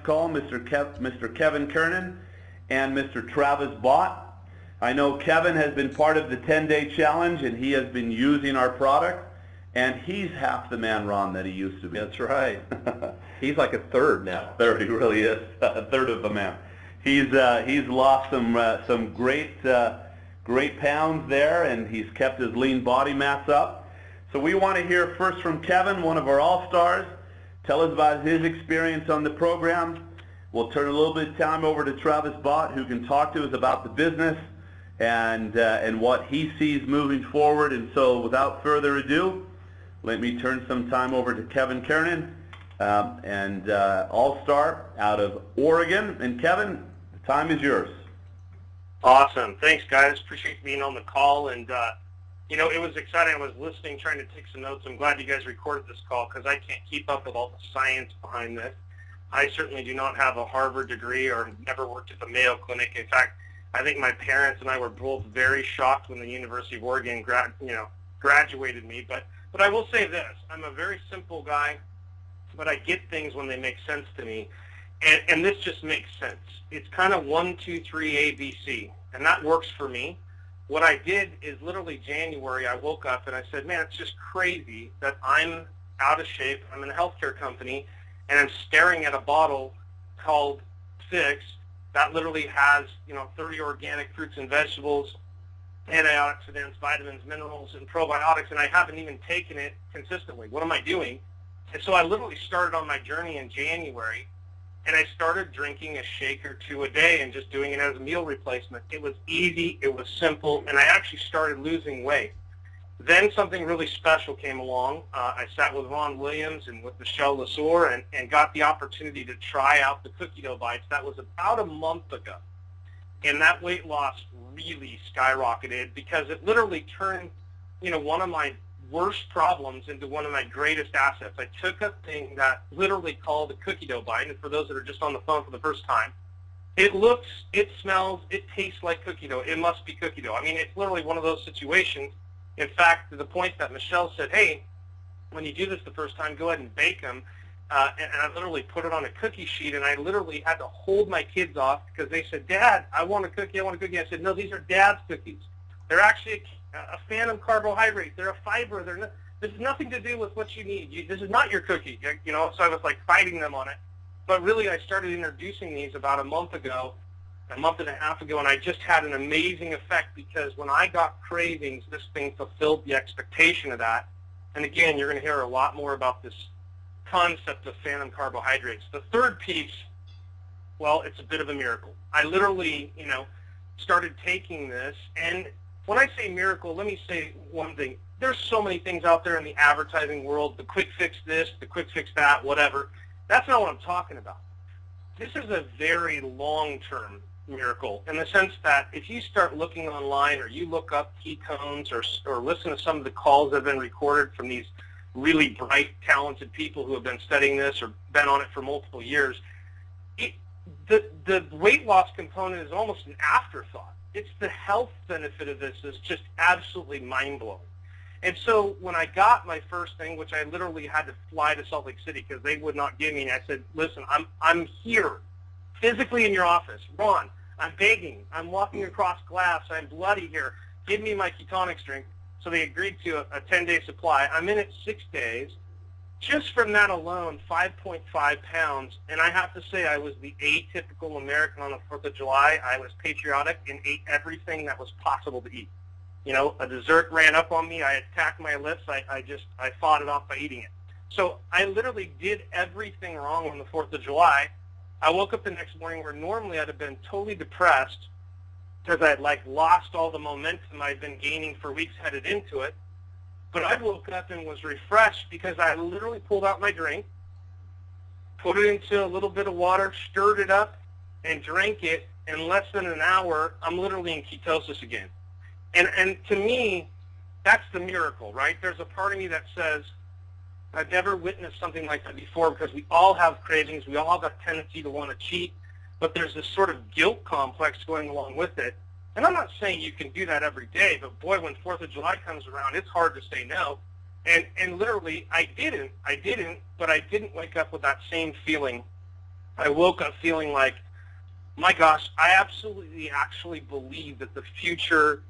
call, Mr. Kevin Keranen and Mr. Travis Bott. I know Kevin has been part of the 10-day challenge, and he has been using our product, and he's half the man, Ron, that he used to be. That's right. He's like a third now. Third, he really is. A third of the man. He's lost some great pounds there, and he's kept his lean body mass up. So we want to hear first from Kevin, one of our all-stars. Tell us about his experience on the program. We'll turn a little bit of time over to Travis Bott, who can talk to us about the business and what he sees moving forward. And so without further ado, let me turn some time over to Kevin Keranen, and all-star out of Oregon. And Kevin, the time is yours. Awesome. Thanks, guys. Appreciate being on the call. And, you know, it was exciting. I was listening, trying to take some notes. I'm glad you guys recorded this call because I can't keep up with all the science behind this. I certainly do not have a Harvard degree or never worked at the Mayo Clinic. In fact, I think my parents and I were both very shocked when the University of Oregon graduated me. But I will say this. I'm a very simple guy, but I get things when they make sense to me. And this just makes sense. It's kind of 1, 2, 3, ABC, and that works for me. What I did is literally January, I woke up and I said, man, it's just crazy that I'm out of shape. I'm in a healthcare company, and I'm staring at a bottle called Fix that literally has, 30 organic fruits and vegetables, antioxidants, vitamins, minerals, and probiotics, and I haven't even taken it consistently. What am I doing? And so I literally started on my journey in January, and I started drinking a shake or two a day and just doing it as a meal replacement. It was easy, it was simple, and I actually started losing weight. Then something really special came along. I sat with Ron Williams and with Michelle Lesor and got the opportunity to try out the cookie dough bites. That was about a month ago. And that weight loss really skyrocketed because it literally turned, one of my worst problems into one of my greatest assets. I took a thing that literally called a cookie dough bite, and for those that are just on the phone for the first time, it looks, it smells, it tastes like cookie dough. It must be cookie dough. I mean, it's literally one of those situations. In fact, to the point that Michelle said, hey, when you do this the first time, go ahead and bake them. And I literally put it on a cookie sheet, and I literally had to hold my kids off because they said, Dad, I want a cookie, I want a cookie. I said, no, these are Dad's cookies. They're actually a phantom carbohydrate. They're a fiber. This has nothing to do with what you need. This is not your cookie. So I was like fighting them on it. But really, I started introducing these about a month and a half ago, and I just had an amazing effect because when I got cravings, this thing fulfilled the expectation of that. And again, you're going to hear a lot more about this concept of phantom carbohydrates. The third piece, well, it's a bit of a miracle. I literally, started taking this, and when I say miracle, let me say one thing. There's so many things out there in the advertising world, the quick fix this, the quick fix that, whatever. That's not what I'm talking about. This is a very long-term miracle in the sense that if you start looking online or you look up ketones or listen to some of the calls that have been recorded from these really bright, talented people who have been studying this or been on it for multiple years, the weight loss component is almost an afterthought. It's the health benefit of this is just absolutely mind-blowing. And so when I got my first thing, which I literally had to fly to Salt Lake City because they would not give me, and I said, listen, I'm here physically in your office. Ron, I'm begging. I'm walking across glass. I'm bloody here. Give me my ketonics drink. So they agreed to a 10-day supply. I'm in it 6 days. Just from that alone, 5.5 pounds. And I have to say I was the atypical American on the 4th of July. I was patriotic and ate everything that was possible to eat. A dessert ran up on me. I attacked my lips. I fought it off by eating it. So I literally did everything wrong on the 4th of July. I woke up the next morning where normally I'd have been totally depressed because I'd lost all the momentum I'd been gaining for weeks headed into it. But I woke up and was refreshed because I literally pulled out my drink, put it into a little bit of water, stirred it up, and drank it. In less than an hour, I'm literally in ketosis again. And to me, that's the miracle, right? There's a part of me that says, I've never witnessed something like that before because we all have cravings. We all have a tendency to want to cheat, but there's this sort of guilt complex going along with it. And I'm not saying you can do that every day, but boy, when 4th of July comes around, it's hard to say no. And literally, I didn't, but I didn't wake up with that same feeling I woke up feeling like, my gosh, I absolutely actually believe that the future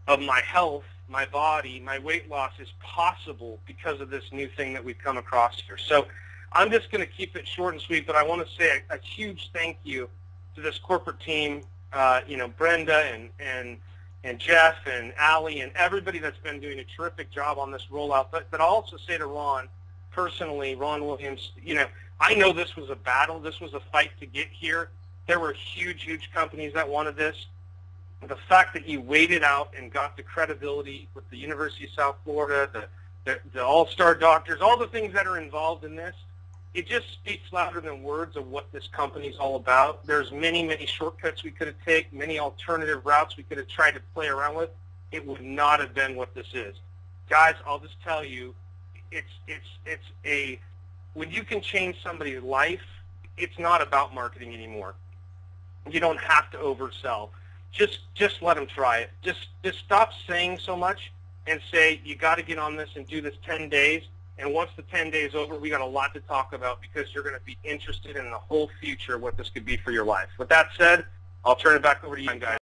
of my health, my body, my weight loss is possible because of this new thing that we've come across here. So I'm just going to keep it short and sweet, but I want to say a huge thank you to this corporate team, Brenda and Jeff and Allie and everybody that's been doing a terrific job on this rollout. But I'll also say to Ron, personally, Ron Williams, I know this was a battle. This was a fight to get here. There were huge companies that wanted this. The fact that you waited out and got the credibility with the University of South Florida, the all-star doctors, all the things that are involved in this, it just speaks louder than words of what this company is all about. There's many shortcuts we could have taken, many alternative routes we could have tried to play around with. It would not have been what this is. Guys, I'll just tell you, when you can change somebody's life, it's not about marketing anymore. You don't have to oversell. Just let them try it. Just stop saying so much and say, you got to get on this and do this 10 days. And once the 10 days over, we got a lot to talk about because you're going to be interested in the whole future, what this could be for your life. With that said, I'll turn it back over to you guys.